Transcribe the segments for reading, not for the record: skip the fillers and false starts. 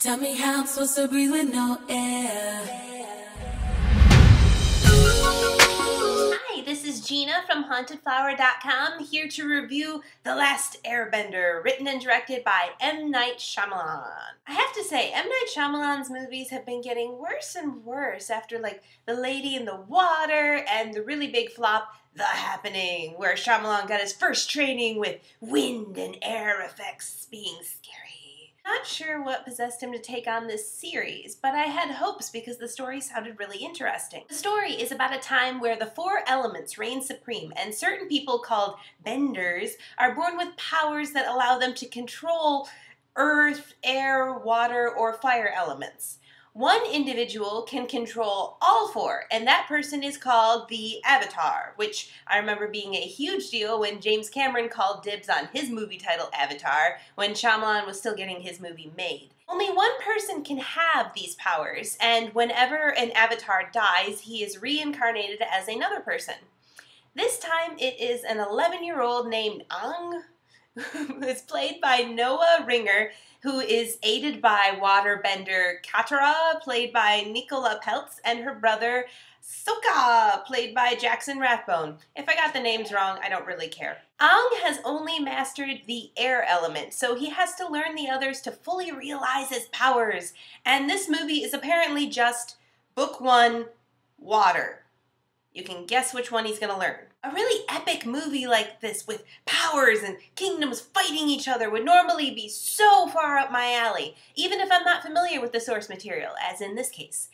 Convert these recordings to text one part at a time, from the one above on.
Tell me how I'm supposed to breathe with no air. Hi, this is Gina from HauntedFlower.com, here to review The Last Airbender, written and directed by M. Night Shyamalan. I have to say, M. Night Shyamalan's movies have been getting worse and worse after, like, The Lady in the Water and the really big flop, The Happening, where Shyamalan got his first training with wind and air effects being scary. Not sure what possessed him to take on this series, but I had hopes because the story sounded really interesting. The story is about a time where the four elements reign supreme, and certain people called benders are born with powers that allow them to control earth, air, water, or fire elements. One individual can control all four, and that person is called the Avatar, which I remember being a huge deal when James Cameron called dibs on his movie title Avatar when Shyamalan was still getting his movie made. Only one person can have these powers, and whenever an Avatar dies, he is reincarnated as another person. This time it is an 11-year-old named Aang, who is played by Noah Ringer, who is aided by waterbender Katara, played by Nicola Peltz, and her brother Sokka, played by Jackson Rathbone. If I got the names wrong, I don't really care. Aang has only mastered the air element, so he has to learn the others to fully realize his powers. And this movie is apparently just Book 1, Water. You can guess which one he's going to learn. A really epic movie like this with powers and kingdoms fighting each other would normally be so far up my alley, even if I'm not familiar with the source material, as in this case.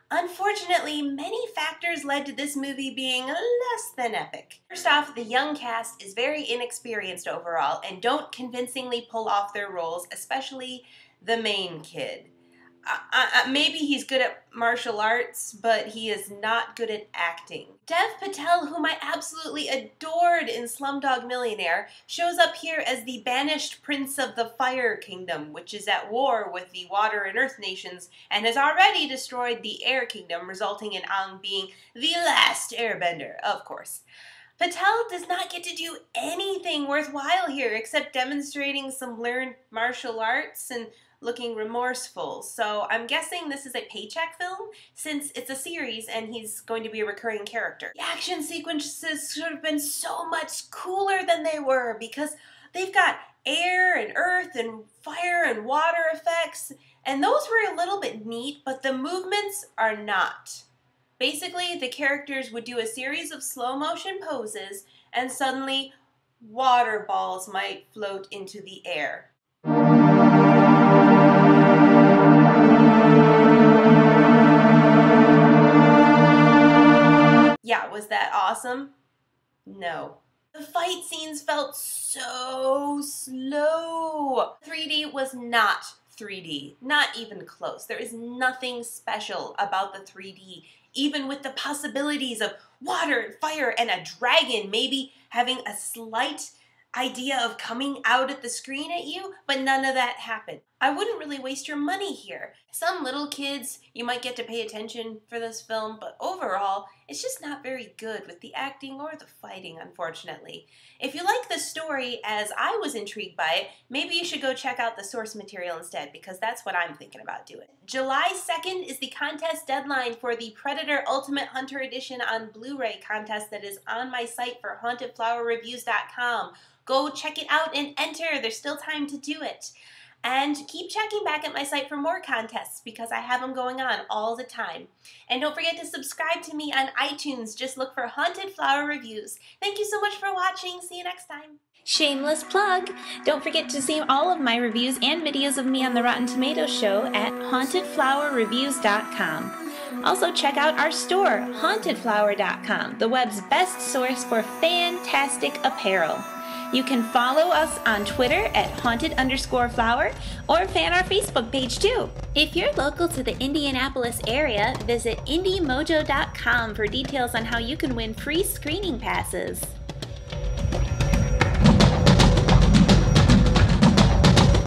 Unfortunately, many factors led to this movie being less than epic. First off, the young cast is very inexperienced overall and don't convincingly pull off their roles, especially the main kid. Maybe he's good at martial arts, but he is not good at acting. Dev Patel, whom I absolutely adored in Slumdog Millionaire, shows up here as the banished prince of the Fire Kingdom, which is at war with the Water and Earth nations, and has already destroyed the Air Kingdom, resulting in Aang being the last Airbender, of course. Patel does not get to do anything worthwhile here except demonstrating some learned martial arts and looking remorseful, so I'm guessing this is a paycheck film since it's a series and he's going to be a recurring character. The action sequences should have been so much cooler than they were because they've got air and earth and fire and water effects, and those were a little bit neat, but the movements are not. Basically, the characters would do a series of slow motion poses and suddenly water balls might float into the air. Yeah, was that awesome? No. The fight scenes felt so slow. 3D was not 3D, not even close. There is nothing special about the 3D, even with the possibilities of water and fire and a dragon maybe having a slight idea of coming out at the screen at you, but none of that happened. I wouldn't really waste your money here. Some little kids, you might get to pay attention for this film, but overall, it's just not very good with the acting or the fighting, unfortunately. If you like the story as I was intrigued by it, maybe you should go check out the source material instead, because that's what I'm thinking about doing. July 2nd is the contest deadline for the Predator Ultimate Hunter Edition on Blu-ray contest that is on my site for HauntedFlowerReviews.com. Go check it out and enter. There's still time to do it. And keep checking back at my site for more contests because I have them going on all the time. And don't forget to subscribe to me on iTunes. Just look for Haunted Flower Reviews. Thank you so much for watching. See you next time. Shameless plug! Don't forget to see all of my reviews and videos of me on the Rotten Tomatoes show at HauntedFlowerReviews.com. Also check out our store, HauntedFlower.com, the web's best source for fantastic apparel. You can follow us on Twitter at haunted_flower or fan our Facebook page too. If you're local to the Indianapolis area, visit indiemojo.com for details on how you can win free screening passes.